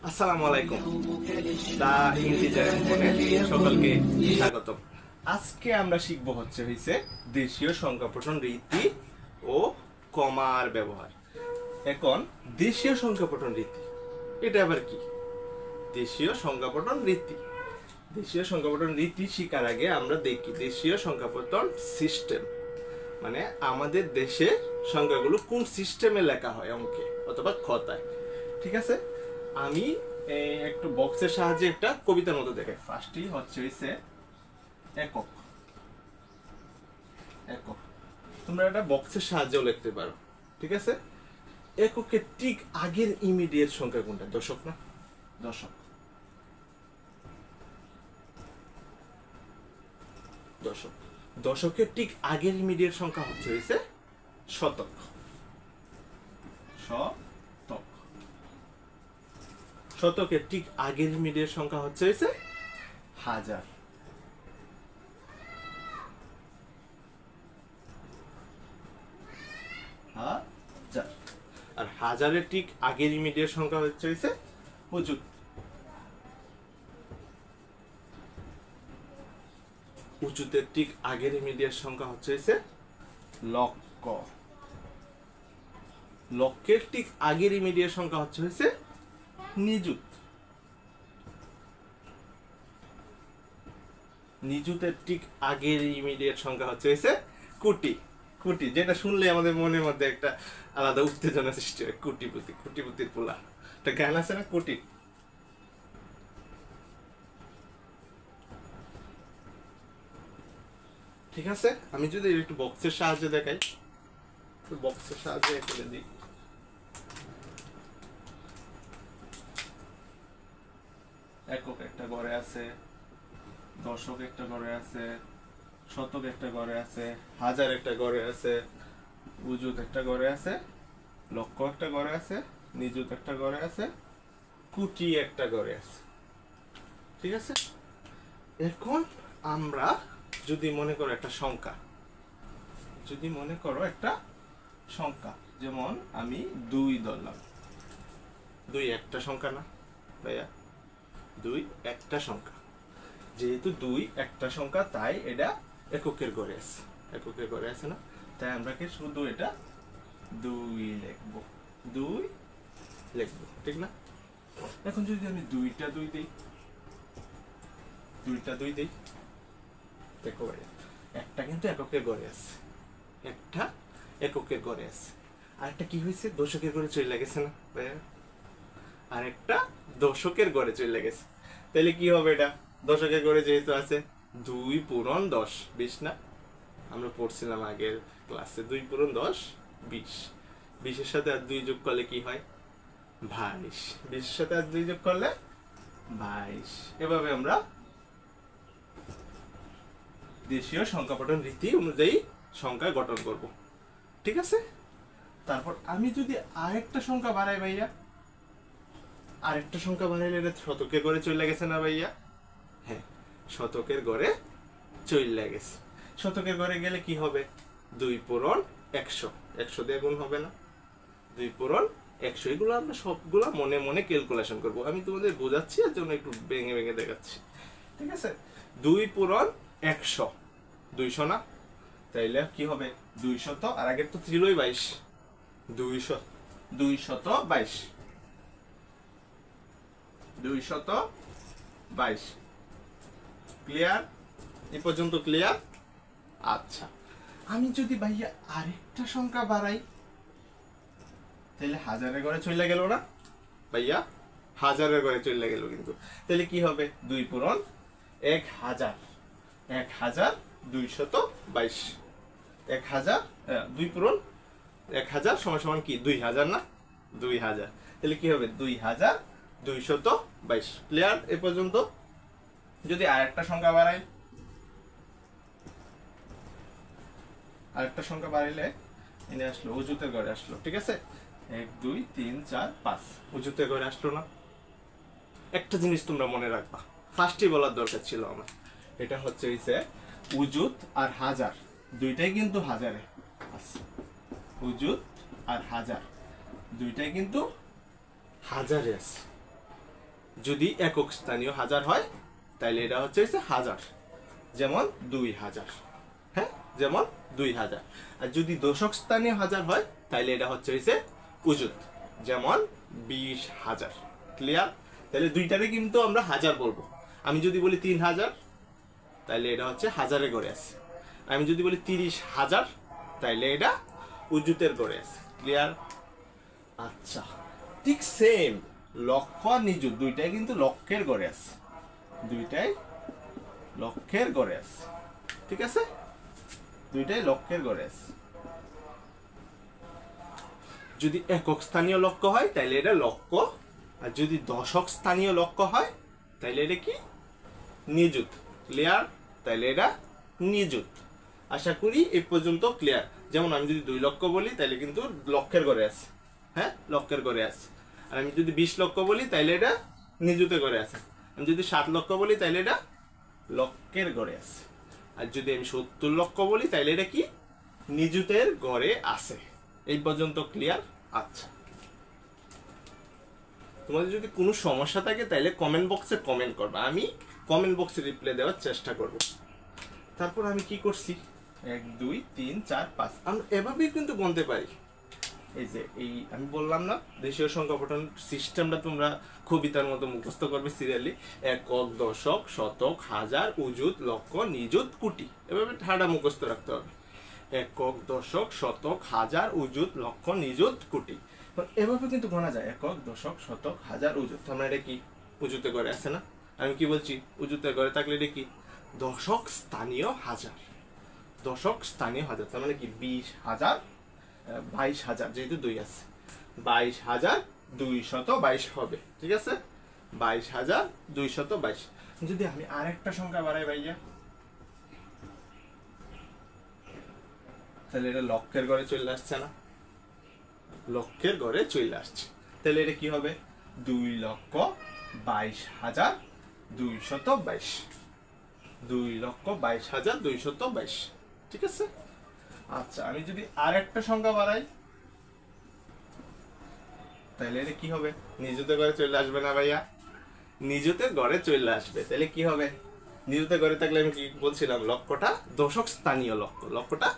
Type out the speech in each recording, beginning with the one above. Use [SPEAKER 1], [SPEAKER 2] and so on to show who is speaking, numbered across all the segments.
[SPEAKER 1] আসসালামু আলাইকুম। দা ইন্টিজারের মনে সকলকে স্বাগতম। আজকে আমরা শিখবো হচ্ছে দেশীয় সংখ্যাপঠন রীতি ও কমার ব্যবহার। এখন দেশীয় সংখ্যাপঠন রীতি এটা আবার কি? দেশীয় সংখ্যাপঠন রীতি শিখার আগে আমরা দেখি দেশীয় সংখ্যাপঠন সিস্টেম মানে আমাদের দেশে সংখ্যাগুলো কোন সিস্টেমে লেখা হয় অঙ্কে অথবা খাতায়। ঠিক আছে, আমি একটু বক্সের সাহায্যে একটা কবিতার মতো দেখাই। ফার্স্টই হচ্ছে একক। একক তোমরা একটা বক্সের সাহায্যেও লিখতে পারো। ঠিক আছে, এককের ঠিক আগের ইমিডিয়েট সংখ্যা কোনটা? দশক না? দশক। দশক দশকের ঠিক আগের ইমিডিয়েট সংখ্যা হচ্ছে শতক। শতক। শতকের ঠিক আগের ইমিডিয়েট সংখ্যা হচ্ছে হাজার। হাজার। আর হাজারের ঠিক আগের ইমিডিয়েট সংখ্যা হচ্ছে অযুত। অযুতের ঠিক আগের ইমিডিয়েট সংখ্যা হচ্ছে লক্ষ। লক্ষের ঠিক আগের ইমিডিয়েট সংখ্যা হচ্ছে নিযুত। নিযুতের ঠিক আগের ইমিডিয়েট সংখ্যা হচ্ছে কোটি। কোটি, যেটা শুনলে আমাদের মনের মধ্যে একটা আলাদা উত্তেজনা সৃষ্টি হয়। কোটিপতি, কোটিপতির পোলা, একটা গান আছে না, কোটি। ঠিক আছে, আমি যদি একটু বক্সের সাহায্যে দেখাই, বক্সের সাহায্যে করে দিই। একক একটা ঘরে আছে, দশক একটা ঘরে আছে, শতক একটা ঘরে আছে, হাজার একটা ঘরে আছে, উজুত একটা ঘরে আছে, লক্ষ একটা ঘরে আছে, নিযুত একটা ঘরে আছে, কোটি একটা ঘরে আছে। ঠিক আছে, এখন আমরা যদি মনে করো একটা সংখ্যা, যেমন আমি 2 ধরলাম। 2 একটা সংখ্যা না ভাইয়া? 2 একটা সংখ্যা। যেহেতু 2 একটা সংখ্যা, তাই এটা এককের ঘরে আছে। এককের ঘরে আছে না, তাই আমরা কি শুধু এটা 2 লিখবো। 2 লিখবো, ঠিক না? এখন যদি আমি 2টা 2 দিই, দেখো ভাইয়া, একটা কিন্তু এককের ঘরে আছে, একটা এককের ঘরে আছে। আরেকটা কি হয়েছে? দশকের ঘরে চলে গেছে না ভাইয়া? আরেকটা দশকের ঘরে চলে গেছে। তাহলে কি হবে? এটা দশকের ঘরে যেহেতু আছে, 2 পূরণ 10, 20 না? আমরা পড়ছিলাম আগের ক্লাসে 2 পূরণ 10 20। 20-এর সাথে আর 2 যোগ করলে কি হয়? 22। 20-এর সাথে আর 2 যোগ করলে 22। এভাবে আমরা দেশীয় সংখ্যাপঠন রীতি অনুযায়ী সংখ্যা গঠন করব। ঠিক আছে, তারপর আমি যদি আরেকটা সংখ্যা বাড়াই ভাইয়া, আরেকটা সংখ্যা বাড়াইলে এটা শতকের ঘরে চলে গেছে না ভাইয়া? হ্যাঁ, শতকের ঘরে চলে গেছে। শতকের ঘরে গেলে কি হবে? 2 পূরণ 100। 100 দিয়ে গুণ হবে না? 2 পূরণ 100। এগুলো আমরা সবগুলো মনে মনে ক্যালকুলেশন করব। আমি তোমাদের বোঝাচ্ছি, এর জন্য একটু ভেঙে ভেঙে দেখাচ্ছি। ঠিক আছে, 2 পূরণ 100 200 না? তাইলে কি হবে? 200, আর আগের তো ছিলই 22। 222। 222। ক্লিয়ার? এই পর্যন্ত ক্লিয়ার? আচ্ছা, আমি যদি ভাইয়া আরেকটা সংখ্যা বাড়াই, তাহলে হাজারের ঘরে চলে গেল না ভাইয়া? হাজারের ঘরে চলে গেল কিন্তু। তাহলে কি হবে? 2 পূরণ 1000। 1222। 1000, 2 পূরণ 1000 সমান কি? 2000 না? 2000। তাহলে কি হবে? 2222। ক্লিয়ার এ পর্যন্ত? যদি আরেকটা সংখ্যা বাড়াই, আরেকটা সংখ্যা বাড়াইলে এনে আসলো, অযুতের ঘরে আসলো। ঠিক আছে, 1 2 3 4 5 অযুতের ঘরে আসলো না? একটা জিনিস তোমরা মনে রাখবা, ফার্স্টই বলার দরকার ছিল আমার। এটা হচ্ছে উজুত আর হাজার, দুইটাই কিন্তু হাজারে আছে। উজুত আর হাজার দুইটাই কিন্তু হাজারে আছে। যদি একক স্থানীয় হাজার হয় তাহলে এটা হচ্ছে হাজার, যেমন 2000। হ্যাঁ, যেমন 2000। আর যদি দশক স্থানীয় হাজার হয় তাহলে এটা হচ্ছে উজুত, যেমন 20,000। ক্লিয়ার? তাহলে দুইটারে কিন্তু আমরা হাজার বলবো। আমি যদি বলি 3000 তাহলে এটা হচ্ছে হাজারের গড়ে আছে। আমি যদি বলি 30,000 তাহলে এটা উজুতের গড়ে আছে। ক্লিয়ার? আচ্ছা, ঠিক সেম লক্ষ আর নিযুত দুইটাই কিন্তু লক্ষের গড়ে আছে, দুইটাই লক্ষের গড়ে আছে। ঠিক আছে, দুইটাই লক্ষের গড়ে আছে। যদি একক স্থানীয় লক্ষ হয় তাহলে এটা লক্ষ, আর যদি দশক স্থানীয় লক্ষ হয় তাহলে এটা কি? নিযুত। ক্লিয়ার? তাহলে এটা নিযুত। আশা করি এই পর্যন্ত ক্লিয়ার। যেমন আমি যদি 2 লক্ষ বলি তাহলে কিন্তু লক্ষের ঘরে আছে। হ্যাঁ, লক্ষের ঘরে আছে। আর আমি যদি 20 লক্ষ বলি তাহলে এটা নিযুতের ঘরে আছে। আমি যদি 7 লক্ষ বলি তাহলে এটা লক্ষের ঘরে আছে। আর যদি আমি 70 লক্ষ বলি তাহলে এটা কি? নিযুতের ঘরে আছে। এই পর্যন্ত ক্লিয়ার? আচ্ছা, তোমাদের যদি কোনো সমস্যা থাকে তাহলে কমেন্ট বক্সে কমেন্ট করবে, আমি কমেন্ট বক্সে রিপ্লাই দেওয়ার চেষ্টা করব। তারপর আমি কি করছি, 1 2 3 4 5 আমরা এভাবেই কিন্তু গুনতে পারি। এই যে এই আমি বললাম না, দেশীয় সংখ্যা গঠন সিস্টেমটা তোমরা কবিতার মতো মুখস্থ করবে সিরিয়ালি। একক, দশক, শতক, হাজার, উজুত, লক্ষ, নিযুত, কোটি, এভাবে ঠাডা মুখস্থ রাখতে হবে। একক, দশক, শতক, হাজার, উজুত, লক্ষ, নিযুত, কোটি। এভাবে কিন্তু গোনা যায়, একক, দশক, শতক, হাজার, উজুত। আমরা এটা কি উজুতে ঘরে আছে না? আমি কি বলছি, উজুতে ঘরে থাকলে এটা কি? দশক স্থানীয় হাজার। দশক স্থানীয় হাজার তার মানে কি? 20,000, 22,000, যেহেতু 2 আছে, 22,222 হবে। ঠিক আছে, 22,222। যদি আমি আরেকটা সংখ্যা বাড়াই ভাইয়া, তাহলে এটা লক্ষের ঘরে চলে আসছে না? লক্ষের ঘরে চলে আসছে। তাহলে এটা কি হবে? 2,22,222। 2,22,222। ঠিক আছে। আচ্ছা, আমি যদি আরেকটা সংখ্যা বাড়াই তাহলে এটা কি হবে? নিজেদের ঘরে চলে আসবে না ভাইয়া? নিজেদের ঘরে চলে আসবে। তাহলে কি হবে? নিজেদের ঘরে থাকলে আমি কি বলছিলাম, লক্ষটা দশক স্থানীয় লক্ষ, লক্ষটা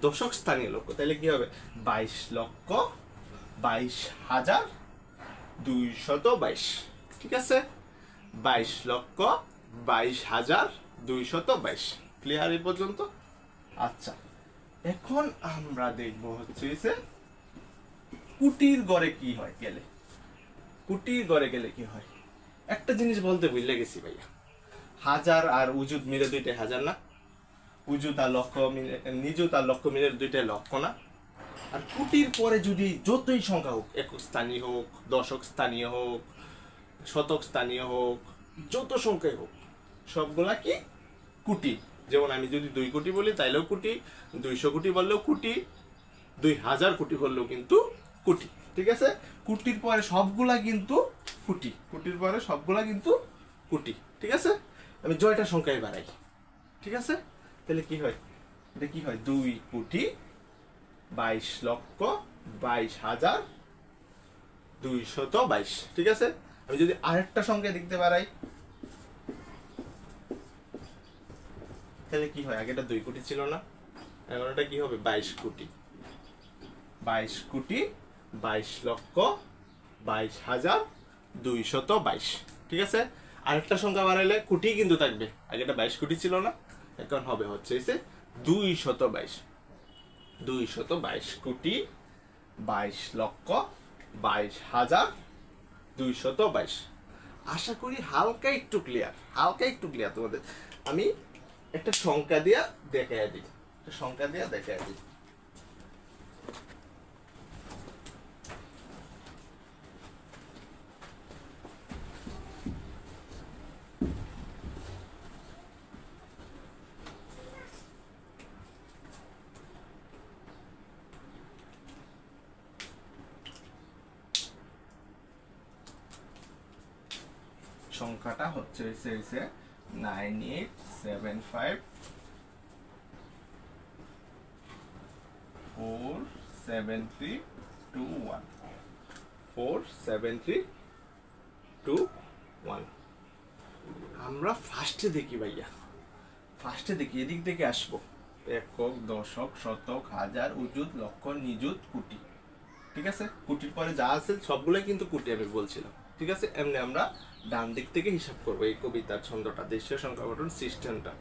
[SPEAKER 1] দশক স্থানীয় লক্ষ। তাহলে কি হবে? 22,22,222। ঠিক আছে, 22,22,222। ক্লিয়ার এই পর্যন্ত? আচ্ছা, এখন আমরা দেখব হচ্ছে কুটির ঘরে কি হয় গেলে। কুটির ঘরে গেলে কি হয়? একটা জিনিস বলতে ভুলে গেছি ভাইয়া, হাজার আর উজুত মিলে দুইটাই হাজার না? উজুত আর লক্ষ মিলে, নিযুত আর লক্ষ মিলে দুইটাই লক্ষ না? আর কুটির পরে যদি যতই সংখ্যা হোক, একক স্থানীয় হোক, দশক স্থানীয় হোক, শতক স্থানীয় হোক, যত সংখ্যাই হোক, সবগুলা কি কুটি। যেমন আমি যদি 2 কোটি বলি তাইলেও কুটি, 200 কোটি বললেও কুটি, 2000 কোটি বললেও কিন্তু কুটি। ঠিক আছে, কুটির পরে সবগুলা কিন্তু কুটি, কুটির পরে সবগুলা কিন্তু কুটি। ঠিক আছে, আমি জয়টা সংখ্যায় বাড়াই। ঠিক আছে, তাহলে কি হয়? এটা কি হয়? 2,22,22,222। ঠিক আছে, আমি যদি আরেকটা সংখ্যা লিখতে বাড়াই তাহলে কি হয়? আগেটা 2 কোটি ছিল না, এখন এটা কি হবে? 22 কোটি। 22 কোটি 22,22,222। ঠিক আছে, আরেকটা সংখ্যা বাড়াইলে কোটি কিন্তু থাকবে, আগেটা 22 কোটি ছিল না, এখন হবে হচ্ছে 222। 222 কোটি 22,22,222। আশা করি হালকা একটু ক্লিয়ার, হালকা একটু ক্লিয়ার তোমাদের। আমি একটা সংখ্যা দিয়া দেখাই দিই, একটা সংখ্যা দিয়া দেখাই দিই। সংখ্যাটা হচ্ছে 98754732147321। 1। আমরা ফার্স্টে দেখি ভাইয়া, ফার্স্টে দেখি এদিক থেকে আসবো, একক, দশক, শতক, হাজার, অযুত, লক্ষ, নিযুত, কোটি। ঠিক আছে, কোটির পরে যা আছে সবগুলোই কিন্তু কোটি আমি বলছিলাম। ঠিক আছে, এমনি আমরা ডান দিক থেকে হিসাব করবো এই কবিতার ছন্দটা, দেশীয় সংখ্যা গঠন সিস্টেমটা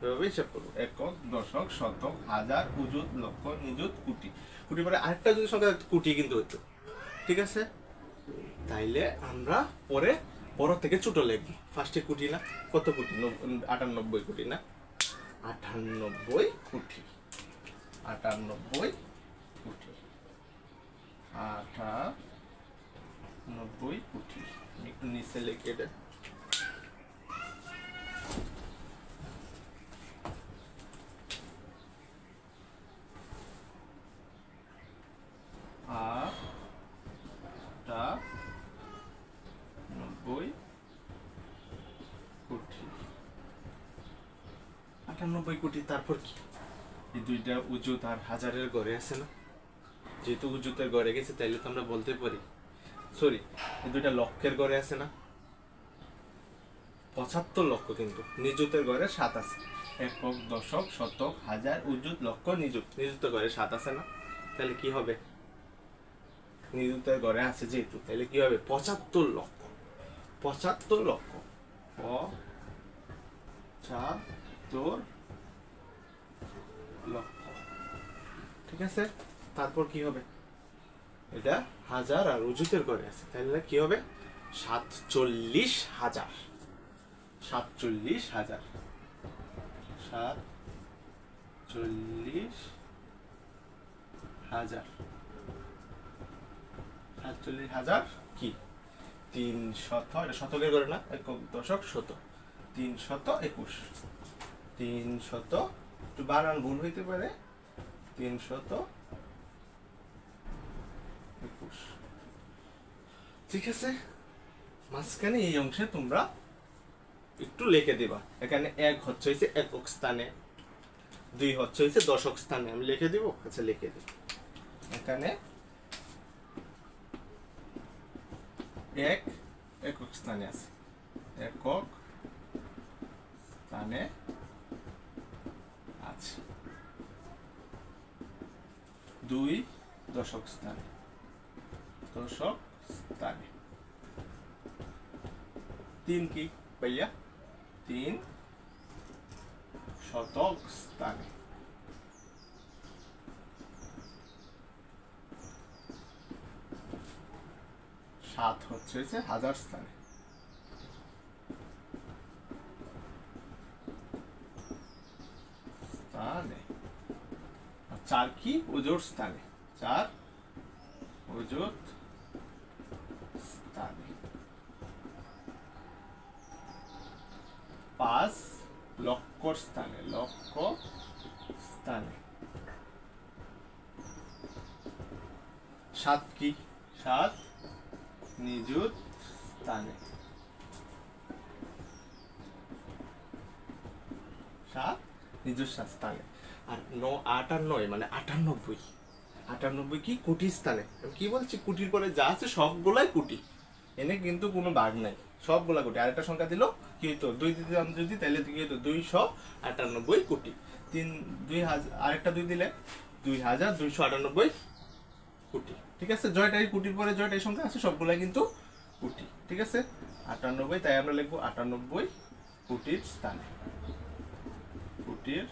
[SPEAKER 1] এভাবে হিসাব করবো। একক, দশক, শতক, হাজার, অযুত, লক্ষ, নিযুত, কোটি। কোটির পরে আরেকটা যদি সংখ্যা কোটি কিন্তু হতো। ঠিক আছে, তাইলে আমরা পরে বড় থেকে ছোট লিখবো। ফার্স্টে কোটি না, কত কোটি? 98 কোটি না, 98 কোটি, 98 কোটি, 98 কোটি। একটু নিচে লিখে দেন। আটানব্বই কোটি। তারপর কি? এই দুইটা উজুত আর হাজারের ঘরে আছে না, যেহেতু উজুতের ঘরে গেছে তাইলে তো আমরা বলতে পারি, সরি, এই দুইটা লক্ষের ঘরে আছে না, 75 লক্ষ, কিন্তু নিযুতের ঘরে 7 আছে। একক, দশক, শতক, হাজার, অযুত, লক্ষ, নিযুত, নিযুতের ঘরে 7 আছে না, তাহলে কি হবে? নিযুতের ঘরে আছে যেহেতু, তাহলে কি হবে? 75 লক্ষ, 75 লক্ষ, 75 লক্ষ। ঠিক আছে, তারপর কি হবে? এটা হাজার আর অযুতের ঘরে আছে, তাহলে কি হবে? 47,000, 47,000, 47,000, 47,000 কি? 300, এটা শতকের ঘরে না, একক, দশক, শতক, 321, 300, একটু বানান ভুল হইতে পারে, 321। ঠিক আছে, মাঝখানে এই অংশে তোমরা একটু লিখে দিবা। এখানে 1 হচ্ছে একক স্থানে, 2 হচ্ছে দশক স্থানে, আমি লিখে দিব। আচ্ছা, লিখে দিব। এখানে 1 একক স্থানে আছে, একক স্থানে আছে। 2 দশক স্থানে, দশক স্থানে। 3 কি ভাইয়া? 3 শতক স্থানে। 7 হচ্ছে হাজার স্থানে। স্থানে। 4 কি? অযুত স্থানে, 4 অযুত স্থানে। 5 লক্ষ স্থানে, লক্ষ স্থানে। 7 কি? 7 নিযুত স্থানে, 7 নিযুত স্থানে। আর 8 আর 9 মানে 98, 98 কি? কোটি স্থানে। আমি কি বলছি? কোটির পরে যা আছে সবগুলাই কোটি, এনে কিন্তু কোনো ভাগ নাই, সবগুলা কোটি। আরেকটা সংখ্যা দিল কি হইতো? 2 দিতাম যদি, তাহলে কি হইতো? 298 কোটি। 2000, আরেকটা 2 দিলে 2298 কোটি। ঠিক আছে, জয়টাই কোটির পরে জয়টাই সংখ্যা আছে সবগুলাই কিন্তু কোটি। ঠিক আছে, 98, তাই আমরা লিখবো 98 কোটির স্থানে, কোটির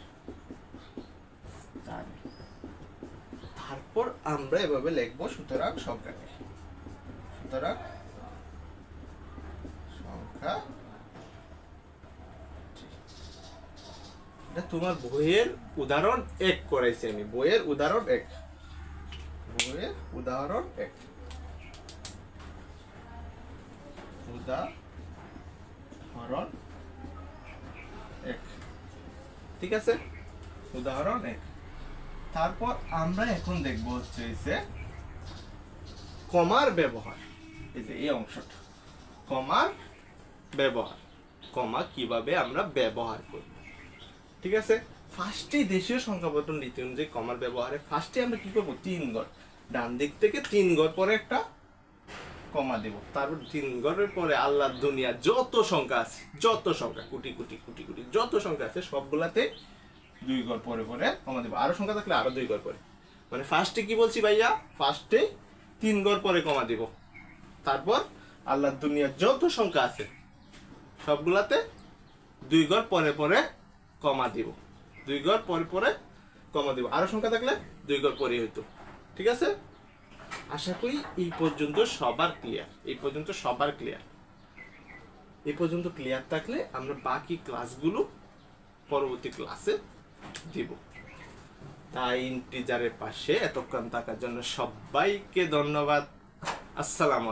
[SPEAKER 1] স্থানে। তারপর আমরা এভাবে লিখবো সুতরাং সংখ্যাটি, সুতরাং সংখ্যা। এটা তোমার বইয়ের উদাহরণ 1 করাইছি আমি, বইয়ের উদাহরণ 1, বইয়ের উদাহরণ 1, উদাহরণ 1। ঠিক আছে, উদাহরণ 1। তারপর আমরা এখন দেখবো হচ্ছে কমার ব্যবহার। এই যে এই অংশটা, কমার ব্যবহার, কমা কিভাবে আমরা ব্যবহার করব। ঠিক আছে, ফার্স্টে দেশীয় সংখ্যাপত্র নীতি অনুযায়ী কমার ব্যবহারে ফার্স্টে আমরা কি করবো? 3 ঘর, ডান দিক থেকে 3 ঘর পরে একটা কমা দেব। তারপর 3 ঘরের পরে আল্লাহর দুনিয়া যত সংখ্যা আছে, যত সংখ্যা কোটি কোটি কোটি কোটি যত সংখ্যা আছে সবগুলাতে 2 ঘর পরে পরে কমা দেব। আরো সংখ্যা থাকলে আরো 2 ঘর পরে, মানে ফার্স্টে কি বলছি ভাইয়া, ফার্স্টে 3 ঘর পরে কমা দেব। তারপর আল্লাহর দুনিয়া যত সংখ্যা আছে সবগুলাতে 2 ঘর পরে পরে কমা দিব। 2 ঘর পরে পরে কমা দিব। আরো সংখ্যা থাকলে 2 ঘর পরে হইতো। ঠিক আছে, আশা করি এই পর্যন্ত সবার ক্লিয়ার। এই পর্যন্ত সবার ক্লিয়ার। এই পর্যন্ত ক্লিয়ার থাকলে আমরা বাকি ক্লাসগুলো পরবর্তী ক্লাসে দিব। তাই ইন্টিজারের পাশে এতক্ষণ থাকার জন্য সবাইকে ধন্যবাদ। আসসালামু